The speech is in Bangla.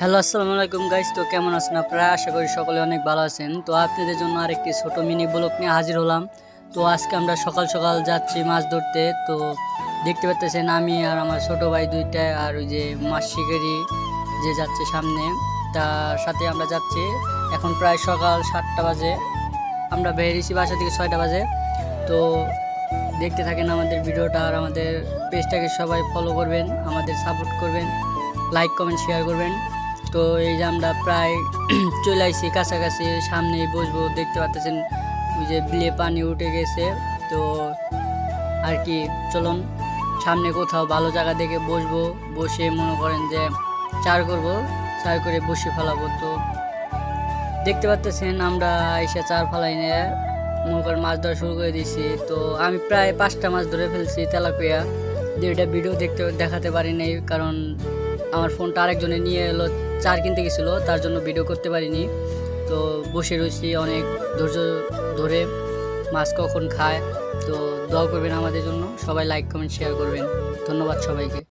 হ্যালো, আসসালামু আলাইকুম গাইস। তো কেমন আছেন আপনারা? আশা করি সকলে অনেক ভালো আছেন। তো আপনাদের জন্য আরেকটি ছোট মিনি ব্লগ নিয়ে হাজির হলাম। তো আজকে আমরা সকাল সকাল যাচ্ছি মাছ ধরতে। তো দেখতে পাচ্ছেন আমি আর আমার ছোট ভাই দুইটা, আর ওই যে মাছ শিকারি যে যাচ্ছে সামনে, তার সাথে আমরা যাচ্ছি। এখন প্রায় সকাল 7টা বাজে, আমরা বেরিয়েছি বাসা থেকে 6টা বাজে। তো দেখতে থাকেন আমাদের ভিডিওটা, আর আমাদের পেজটাকে সবাই ফলো করবেন, আমাদের সাপোর্ট করবেন, লাইক কমেন্ট শেয়ার করবেন। তো এই যে আমরা প্রায় চলে আসছি কাছাকাছি, সামনেই বসবো। দেখতে পাচ্ছেন ওই যে বিলে পানি উঠে গেছে। তো আর কি, চলুন সামনে কোথাও ভালো জায়গা দেখে বসবো, বসে মনে করেন যে চার করব, চার করে বসে ফেলাবো। তো দেখতে পাচ্ছেন আমরা এসে চার ফালাই নিয়ে মনে করেন মাছ ধরা শুরু করে দিয়েছি। তো আমি প্রায় 5টা মাছ ধরে ফেলছি তেলাপিয়া। যেটা ভিডিও দেখাতে পারি নাই, কারণ আমার ফোনটা আরেকজনে নিয়ে এলো, চার কিনতে গেছিলো, তার জন্য ভিডিও করতে পারিনি। তো বসে রয়েছি অনেক ধৈর্য ধরে, মাছ কখন খায়। তো দোয়া করবেন আমাদের জন্য, সবাই লাইক কমেন্ট শেয়ার করবেন। ধন্যবাদ সবাইকে।